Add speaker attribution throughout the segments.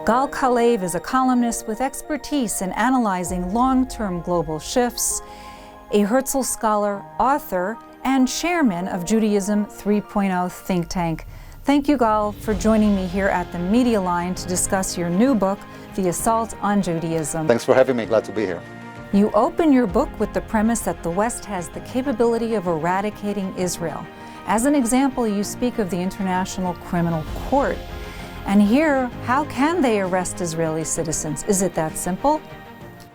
Speaker 1: Gal Kalev is a columnist with expertise in analyzing long-term global shifts, a Herzl Scholar, author, and chairman of Judaism 3.0 think tank. Thank you, Gal, for joining me here at the Media Line to discuss your new book, The Assault on Judaism.
Speaker 2: Thanks for having me. Glad to be here.
Speaker 1: You open your book with the premise that the West has the capability of eradicating Israel. As an example, you speak of the International Criminal Court. And here, how can they arrest Israeli citizens? Is it that simple?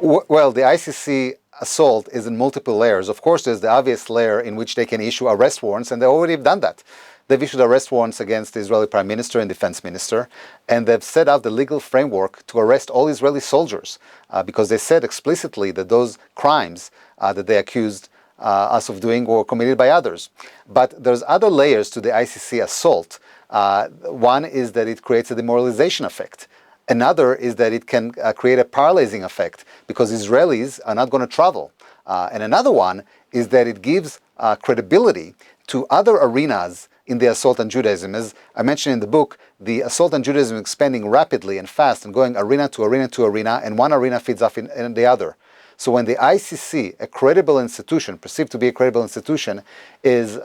Speaker 2: Well, the ICC assault is in multiple layers. Of course, there's the obvious layer in which they can issue arrest warrants, and they already have done that. They've issued arrest warrants against the Israeli Prime Minister and Defense Minister, and they've set out the legal framework to arrest all Israeli soldiers because they said explicitly that those crimes that they accused us of doing were committed by others. But there's other layers to the ICC assault. One is that it creates a demoralization effect. Another is that it can create a paralyzing effect because Israelis are not going to travel. And another one is that it gives credibility to other arenas in the assault on Judaism. As I mentioned in the book, the assault on Judaism is expanding rapidly and fast and going arena to arena to arena, and one arena feeds off in the other. So when the ICC, a credible institution, perceived to be a credible institution, is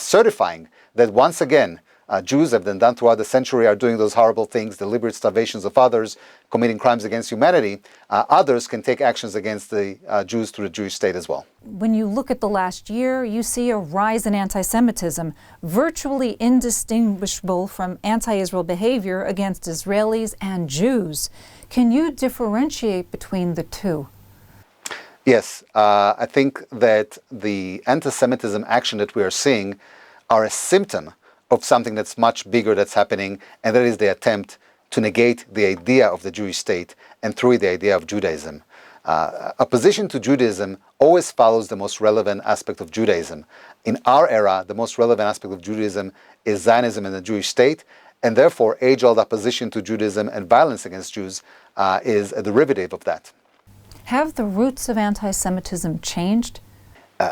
Speaker 2: certifying that once again Jews have been done throughout the century are doing those horrible things, deliberate starvations of others, committing crimes against humanity, others can take actions against the Jews through the Jewish state as well.
Speaker 1: When you look at the last year, you see a rise in anti-Semitism, virtually indistinguishable from anti-Israel behavior against Israelis and Jews. Can you differentiate between the two?
Speaker 2: Yes, I think that the anti-Semitism action that we are seeing are a symptom of something that's much bigger that's happening, and that is the attempt to negate the idea of the Jewish state and through it the idea of Judaism. Opposition to Judaism always follows the most relevant aspect of Judaism. In our era, the most relevant aspect of Judaism is Zionism and the Jewish state, and therefore age-old opposition to Judaism and violence against Jews is a derivative of that.
Speaker 1: Have the roots of anti-Semitism changed?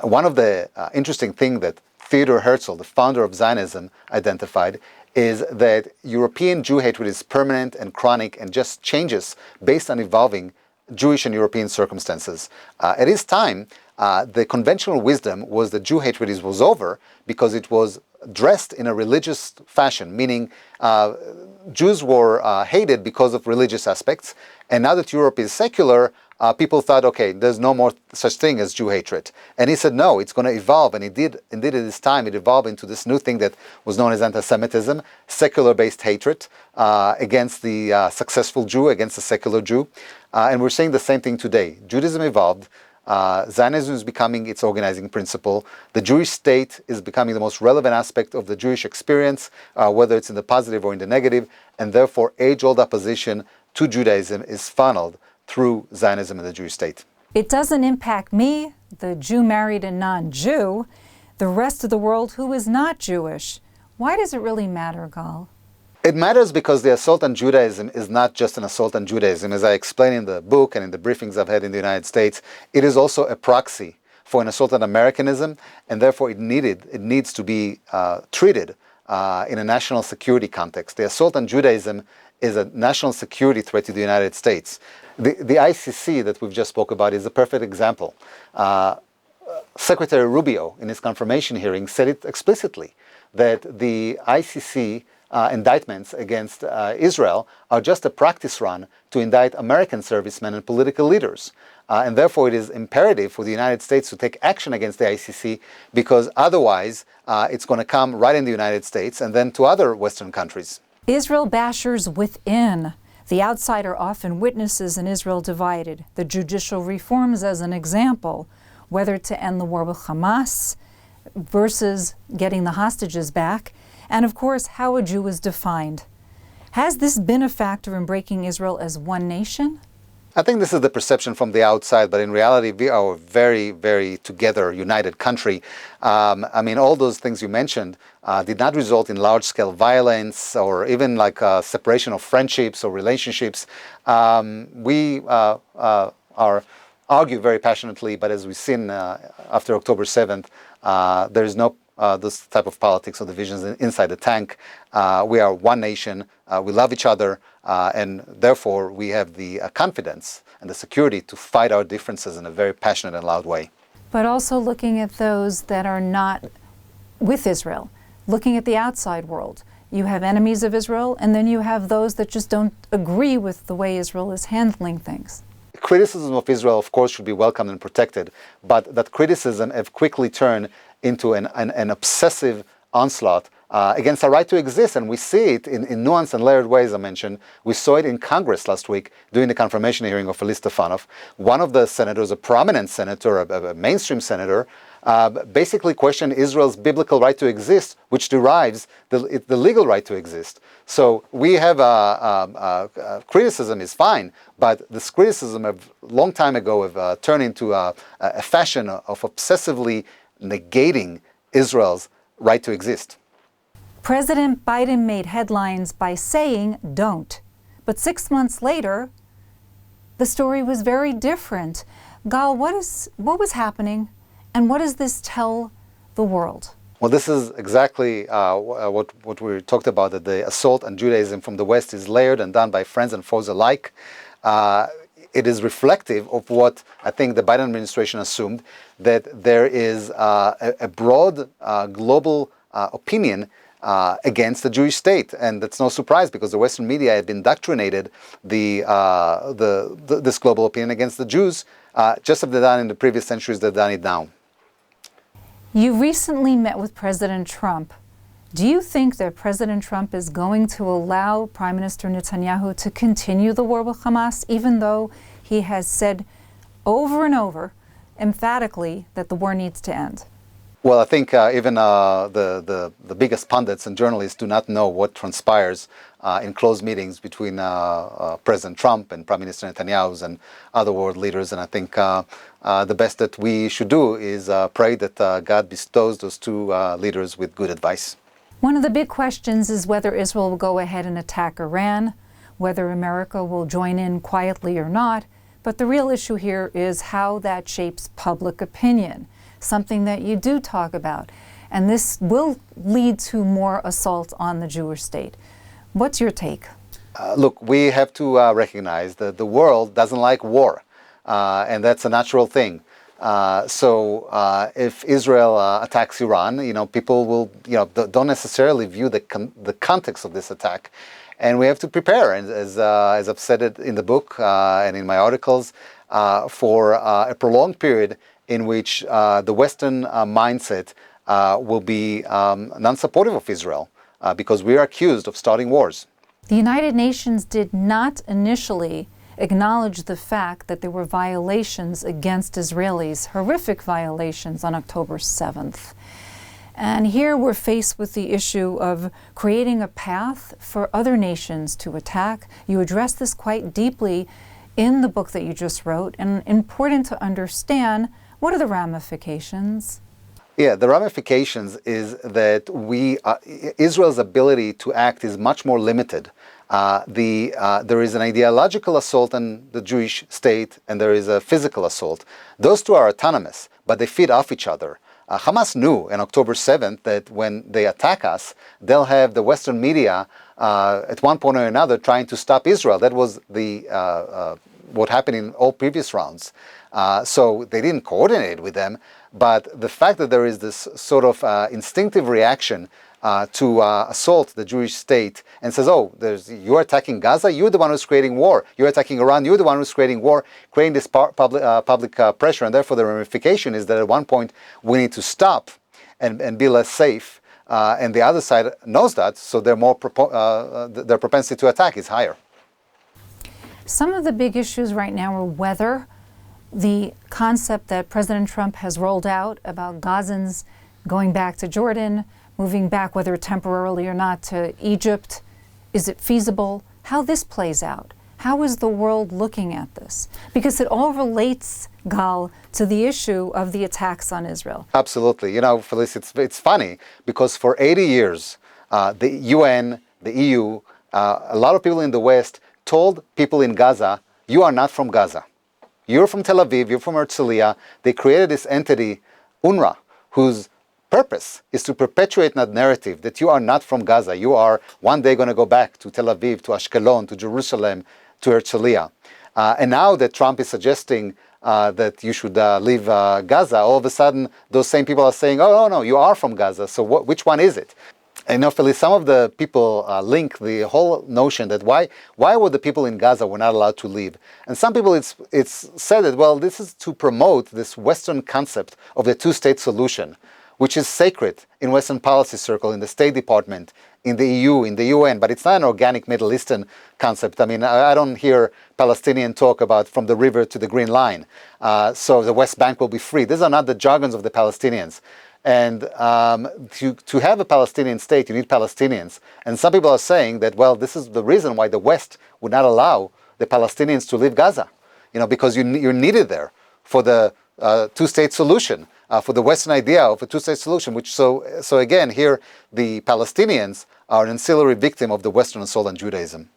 Speaker 2: One of the interesting things that Theodor Herzl, the founder of Zionism, identified is that European Jew hatred is permanent and chronic and just changes based on evolving Jewish and European circumstances. At his time, the conventional wisdom was that Jew hatred was over because it was dressed in a religious fashion, meaning Jews were hated because of religious aspects, and now that Europe is secular, people thought, okay, there's no more such thing as Jew hatred. And he said, no, it's going to evolve. And it did. Indeed, at this time, it evolved into this new thing that was known as anti-Semitism, secular-based hatred against the successful Jew, against the secular Jew. And we're seeing the same thing today. Judaism evolved. Zionism is becoming its organizing principle. The Jewish state is becoming the most relevant aspect of the Jewish experience, whether it's in the positive or in the negative. And therefore, age-old opposition to Judaism is funneled through Zionism and the Jewish state.
Speaker 1: It doesn't impact me, the Jew married a non-Jew, the rest of the world who is not Jewish. Why does it really matter, Gal?
Speaker 2: It matters because the assault on Judaism is not just an assault on Judaism. As I explain in the book and in the briefings I've had in the United States, it is also a proxy for an assault on Americanism, and therefore it needs to be treated in a national security context. The assault on Judaism is a national security threat to the United States. The ICC that we've just spoke about is a perfect example. Secretary Rubio, in his confirmation hearing, said it explicitly, that the ICC indictments against Israel are just a practice run to indict American servicemen and political leaders. And therefore it is imperative for the United States to take action against the ICC, because otherwise it's going to come right in the United States and then to other Western countries.
Speaker 1: Israel bashers within. The outsider often witnesses an Israel divided. The judicial reforms as an example, whether to end the war with Hamas versus getting the hostages back, and of course how a Jew is defined. Has this been a factor in breaking Israel as one nation?
Speaker 2: I think this is the perception from the outside, but in reality, we are a very, very together, united country. I mean, all those things you mentioned did not result in large-scale violence or even like separation of friendships or relationships. We argue very passionately, but as we've seen after October 7th, there is no this type of politics or divisions inside the tank. We are one nation. We love each other, and therefore we have the confidence and the security to fight our differences in a very passionate and loud way.
Speaker 1: But also looking at those that are not with Israel, looking at the outside world. You have enemies of Israel, and then you have those that just don't agree with the way Israel is handling things.
Speaker 2: Criticism of Israel, of course, should be welcomed and protected, but that criticism have quickly turned into an obsessive onslaught against our right to exist, and we see it in nuanced and layered ways. I mentioned we saw it in Congress last week during the confirmation hearing of Elise Stefanov. One of the senators, a prominent senator, a mainstream senator, basically questioned Israel's biblical right to exist, which derives the legal right to exist. So we have criticism is fine, but this criticism of long time ago have turned into a fashion of obsessively negating Israel's right to exist.
Speaker 1: President Biden made headlines by saying don't. But 6 months later, the story was very different. Gal, what was happening, and what does this tell the world?
Speaker 2: Well, this is exactly what we talked about, that the assault on Judaism from the West is layered and done by friends and foes alike. It is reflective of what I think the Biden administration assumed, that there is a broad global opinion against the Jewish state, and that's no surprise because the Western media had indoctrinated this global opinion against the Jews, just as they've done in the previous centuries. They've done it now.
Speaker 1: You recently met with President Trump. Do you think that President Trump is going to allow Prime Minister Netanyahu to continue the war with Hamas, even though he has said over and over, emphatically, that the war needs to end?
Speaker 2: Well, I think even the biggest pundits and journalists do not know what transpires in closed meetings between President Trump and Prime Minister Netanyahu and other world leaders. And I think the best that we should do is pray that God bestows those two leaders with good advice.
Speaker 1: One of the big questions is whether Israel will go ahead and attack Iran, whether America will join in quietly or not. But the real issue here is how that shapes public opinion, something that you do talk about. And this will lead to more assault on the Jewish state. What's your take?
Speaker 2: Look, we have to recognize that the world doesn't like war, and that's a natural thing. So if Israel attacks Iran, people will, don't necessarily view the context of this attack. And we have to prepare, and as I've said it in the book and in my articles, for a prolonged period in which the Western mindset will be non-supportive of Israel, because we are accused of starting wars.
Speaker 1: The United Nations did not initially acknowledge the fact that there were violations against Israelis, horrific violations on October 7th. And here we're faced with the issue of creating a path for other nations to attack. You address this quite deeply in the book that you just wrote, and important to understand. What are the ramifications?
Speaker 2: Yeah, the ramifications is that Israel's ability to act is much more limited. There is an ideological assault on the Jewish state, and there is a physical assault. Those two are autonomous, but they feed off each other. Hamas knew on October 7th that when they attack us, they'll have the Western media at one point or another trying to stop Israel. That was what happened in all previous rounds. So they didn't coordinate with them, but the fact that there is this sort of instinctive reaction to assault the Jewish state and says, you're attacking Gaza, you're the one who's creating war. You're attacking Iran, you're the one who's creating war, creating this public pressure. And therefore the ramification is that at one point we need to stop and be less safe. And the other side knows that, so their propensity to attack is higher.
Speaker 1: Some of the big issues right now are whether the concept that President Trump has rolled out about Gazans going back to Jordan, moving back, whether temporarily or not, to Egypt, is it feasible? How this plays out? How is the world looking at this? Because it all relates, Gal, to the issue of the attacks on Israel.
Speaker 2: Absolutely. Felice, it's funny because for 80 years, the UN, the EU, a lot of people in the West told people in Gaza, you are not from Gaza. You're from Tel Aviv, you're from Herzliya. They created this entity, UNRWA, whose purpose is to perpetuate that narrative that you are not from Gaza. You are one day going to go back to Tel Aviv, to Ashkelon, to Jerusalem, to Herzliya. And now that Trump is suggesting that you should leave Gaza, all of a sudden those same people are saying, oh, no, you are from Gaza, so which one is it? And Philly, some of the people link the whole notion that why were the people in Gaza were not allowed to leave? And some people it's said that, well, this is to promote this Western concept of the two-state solution, which is sacred in Western policy circle, in the State Department, in the EU, in the UN, but it's not an organic Middle Eastern concept. I mean, I don't hear Palestinian talk about from the river to the Green Line, so the West Bank will be free. These are not the jargons of the Palestinians. And to have a Palestinian state, you need Palestinians. And some people are saying that, well, this is the reason why the West would not allow the Palestinians to leave Gaza, because you're needed there for the two-state solution, for the Western idea of a two-state solution. Which so again, here the Palestinians are an ancillary victim of the Western assault on Judaism.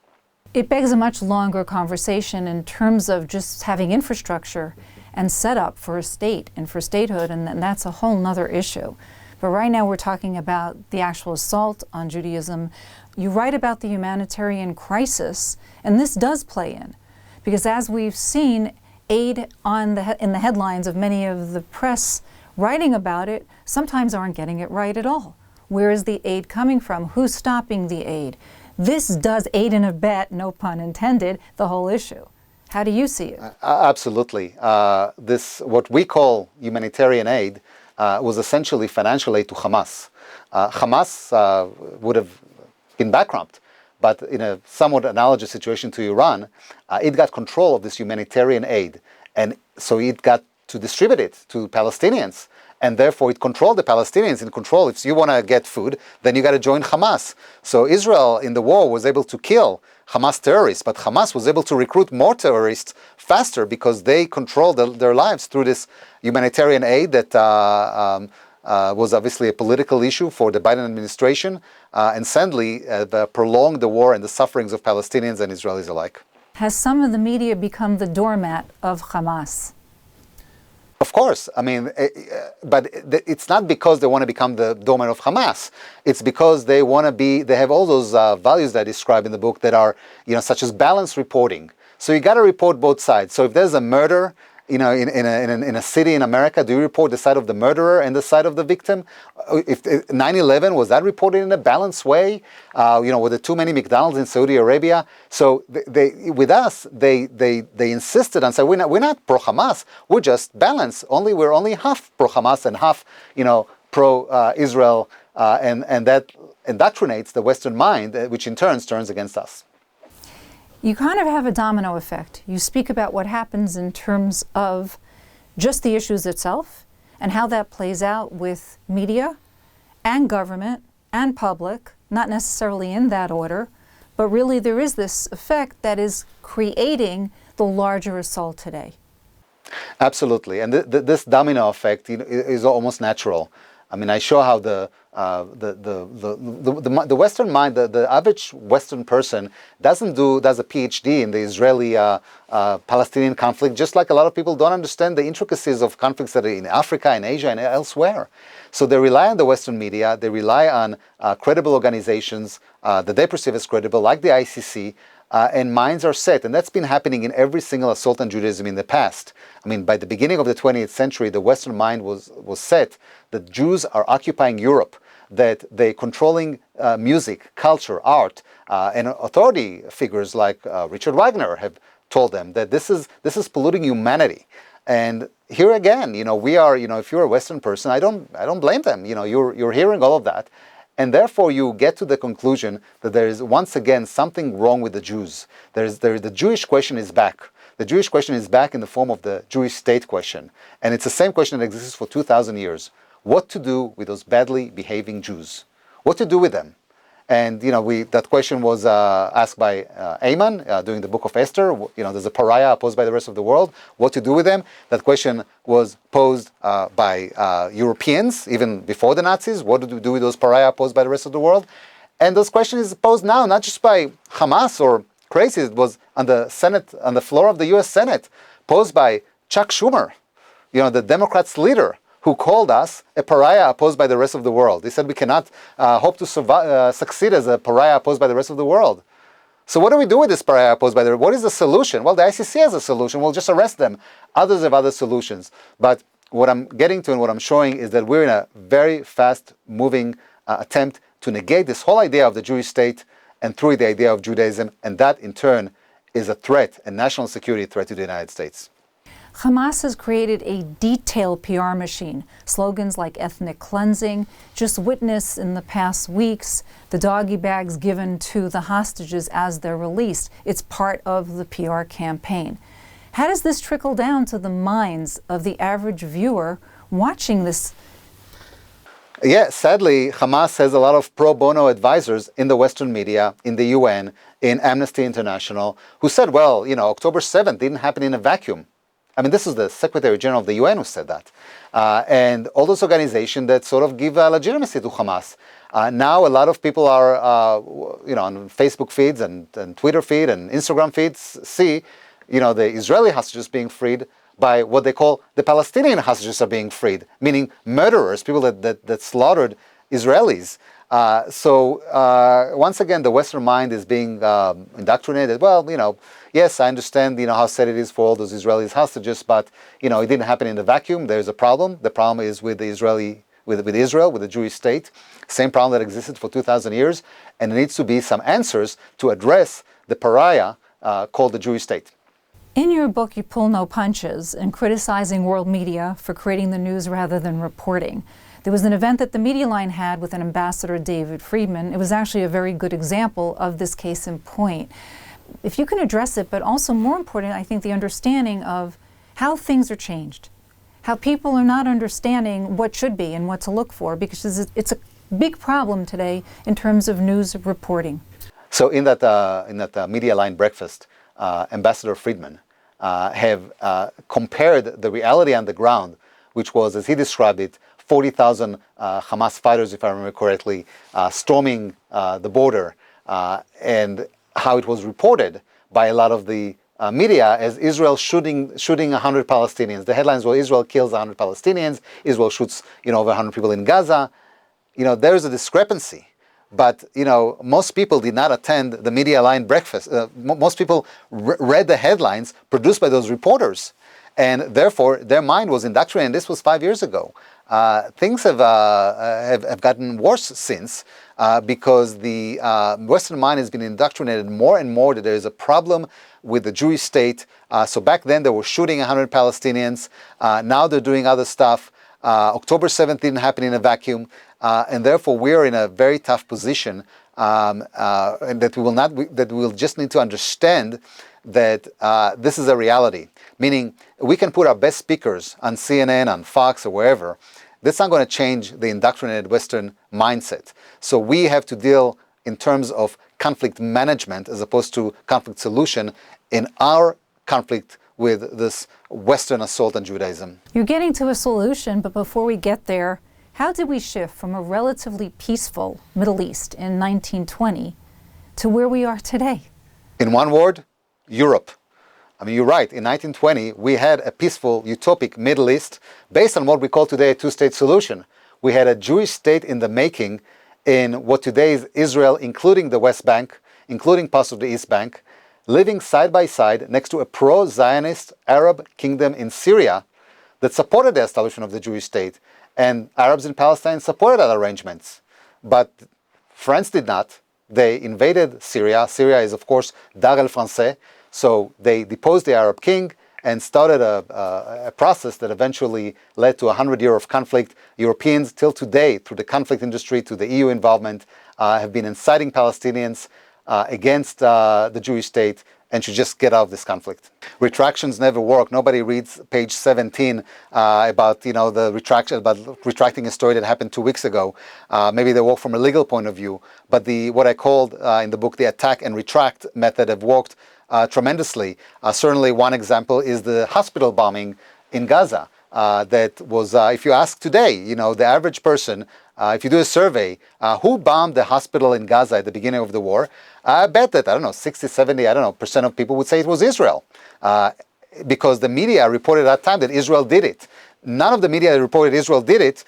Speaker 1: It begs a much longer conversation in terms of just having infrastructure and set up for a state and for statehood, and that's a whole nother issue. But right now we're talking about the actual assault on Judaism. You write about the humanitarian crisis, and this does play in, because as we've seen, aid in the headlines of many of the press writing about it sometimes aren't getting it right at all. Where is the aid coming from? Who's stopping the aid? This does aid and abet, no pun intended, the whole issue. How do you see it?
Speaker 2: Absolutely. This, what we call humanitarian aid, was essentially financial aid to Hamas. Hamas would have been bankrupt, but in a somewhat analogous situation to Iran, it got control of this humanitarian aid, and so it got to distribute it to Palestinians. And therefore, it controlled the Palestinians. In control, if you want to get food, then you got to join Hamas. So Israel in the war was able to kill Hamas terrorists, but Hamas was able to recruit more terrorists faster because they controlled their lives through this humanitarian aid that was obviously a political issue for the Biden administration, and sadly prolonged the war and the sufferings of Palestinians and Israelis alike.
Speaker 1: Has some of the media become the doormat of Hamas?
Speaker 2: Of course, I mean, but it's not because they want to become the doormat of Hamas. It's because they want to be. They have all those values that I describe in the book that are, such as balanced reporting. So you got to report both sides. So if there's a murder, in a city in America, do you report the side of the murderer and the side of the victim? If 9/11, was that reported in a balanced way? Were there too many McDonald's in Saudi Arabia? So they insisted and said we're not pro Hamas. We're just balanced. We're only half pro Hamas and half pro Israel, and that indoctrinates the Western mind, which in turn turns against us.
Speaker 1: You kind of have a domino effect. You speak about what happens in terms of just the issues itself and how that plays out with media and government and public, not necessarily in that order, but really there is this effect that is creating the larger assault today.
Speaker 2: Absolutely, and this domino effect is almost natural. I mean, I show how the Western mind, the average Western person does a PhD in the Israeli-Palestinian conflict, just like a lot of people don't understand the intricacies of conflicts that are in Africa and Asia and elsewhere. So they rely on the Western media, they rely on credible organizations that they perceive as credible, like the ICC, and minds are set. And that's been happening in every single assault on Judaism in the past. I mean, by the beginning of the 20th century, the Western mind was set that Jews are occupying Europe, that they're controlling music, culture, art, and authority figures like Richard Wagner have told them that this is polluting humanity. And here again, we are, if you're a Western person, I don't blame them. You're hearing all of that. And therefore, you get to the conclusion that there is once again something wrong with the Jews. The Jewish question is back. The Jewish question is back in the form of the Jewish state question. And it's the same question that exists for 2,000 years. What to do with those badly behaving Jews? What to do with them? And that question was asked by Haman during the book of Esther. There's a pariah opposed by the rest of the world. What to do with them? That question was posed by Europeans even before the Nazis. What to do with those pariah opposed by the rest of the world? And this question is posed now not just by Hamas or crazies. It was on the Senate, on the floor of the U.S. Senate, posed by Chuck Schumer, the Democrats' leader, who called us a pariah opposed by the rest of the world. They said we cannot hope to succeed as a pariah opposed by the rest of the world. So what do we do with this pariah opposed by the world? What is the solution? Well, the ICC has a solution. We'll just arrest them. Others have other solutions. But what I'm getting to and what I'm showing is that we're in a very fast-moving attempt to negate this whole idea of the Jewish state and through it the idea of Judaism, and that in turn is a threat, a national security threat to the United States.
Speaker 1: Hamas has created a detailed PR machine. Slogans like ethnic cleansing. Just witness in the past weeks the doggy bags given to the hostages as they're released. It's part of the PR campaign. How does this trickle down to the minds of the average viewer watching this?
Speaker 2: Yeah, sadly, Hamas has a lot of pro bono advisors in the Western media, in the UN, in Amnesty International, who said, well, October 7th didn't happen in a vacuum. I mean, this is the Secretary General of the UN who said that. And all those organizations that sort of give legitimacy to Hamas. Now a lot of people are, on Facebook feeds and Twitter feed and Instagram feeds see, the Israeli hostages being freed by what they call the Palestinian hostages are being freed, meaning murderers, people that slaughtered Israelis. So once again, the Western mind is being indoctrinated. Well, yes, I understand, how sad it is for all those Israeli hostages, but, it didn't happen in a vacuum. There's a problem. The problem is with Israel, with the Jewish state. Same problem that existed for 2,000 years. And there needs to be some answers to address the pariah called the Jewish state.
Speaker 1: In your book, you pull no punches in criticizing world media for creating the news rather than reporting. There was an event that the Media Line had with an ambassador, David Friedman. It was actually a very good example of this case in point. If you can address it, but also more important, I think the understanding of how things are changed, how people are not understanding what should be and what to look for, because it's a big problem today in terms of news reporting.
Speaker 2: So in that Media Line breakfast, Ambassador Friedman have compared the reality on the ground, which was, as he described it, 40,000 Hamas fighters, if I remember correctly, storming the border, and how it was reported by a lot of the media as Israel shooting 100 Palestinians. The headlines were Israel kills 100 Palestinians, Israel shoots over 100 people in Gaza. There's a discrepancy. But, most people did not attend the Media Line breakfast. Most people read the headlines produced by those reporters. And therefore, their mind was indoctrinated. This was 5 years ago. Things have gotten worse since because the Western mind has been indoctrinated more and more that there is a problem with the Jewish state. So back then they were shooting 100 Palestinians. Now they're doing other stuff. October 7th didn't happen in a vacuum. And therefore we are in a very tough position, and that we will just need to understand that this is a reality. Meaning, we can put our best speakers on CNN, on Fox, or wherever. That's not going to change the indoctrinated Western mindset. So we have to deal in terms of conflict management as opposed to conflict solution in our conflict with this Western assault on Judaism.
Speaker 1: You're getting to a solution, but before we get there, how did we shift from a relatively peaceful Middle East in 1920 to where we are today?
Speaker 2: In one word, Europe. I mean, you're right. In 1920, we had a peaceful, utopic Middle East based on what we call today a two-state solution. We had a Jewish state in the making in what today is Israel, including the West Bank, including parts of the East Bank, living side by side next to a pro-Zionist Arab kingdom in Syria that supported the establishment of the Jewish state. And Arabs in Palestine supported that arrangements. But France did not. They invaded Syria. Syria is, of course, Dar el-Français. So they deposed the Arab king and started a process that eventually led to 100 years of conflict. Europeans, till today, through the conflict industry, to the EU involvement, have been inciting Palestinians against the Jewish state and should just get out of this conflict. Retractions never work. Nobody reads page 17 about the retraction, about retracting a story that happened 2 weeks ago. Maybe they work from a legal point of view, but what I called in the book the attack and retract method have worked tremendously. Certainly one example is the hospital bombing in Gaza. That was, if you ask today, the average person, if you do a survey, who bombed the hospital in Gaza at the beginning of the war, I bet that, 60, 70, percent of people would say it was Israel. Because the media reported at that time that Israel did it. None of the media that reported Israel did it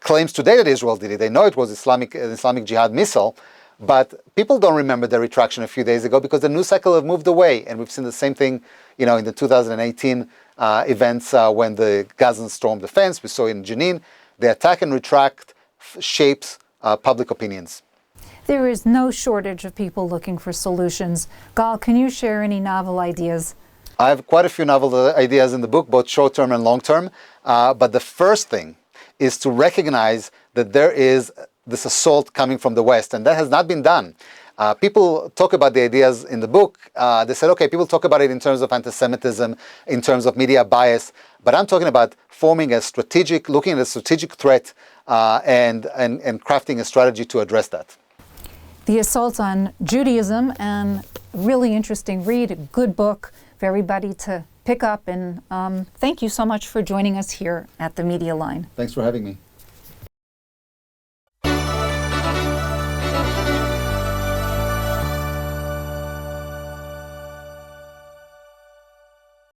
Speaker 2: claims today that Israel did it. They know it was an Islamic Jihad missile, but people don't remember the retraction a few days ago because the news cycle have moved away, and we've seen the same thing, in the 2018 events when the Gazans stormed the fence. We saw in Jenin, the attack and retract shapes public opinions.
Speaker 1: There is no shortage of people looking for solutions. Gal, can you share any novel ideas?
Speaker 2: I have quite a few novel ideas in the book, both short-term and long-term. But the first thing is to recognize that there is this assault coming from the West, and that has not been done. People talk about the ideas in the book. They said, okay, people talk about it in terms of anti-Semitism, in terms of media bias, but I'm talking about looking at a strategic threat and crafting a strategy to address that.
Speaker 1: The Assault on Judaism, and really interesting read, a good book for everybody to pick up. And thank you so much for joining us here at the Media Line.
Speaker 2: Thanks for having me.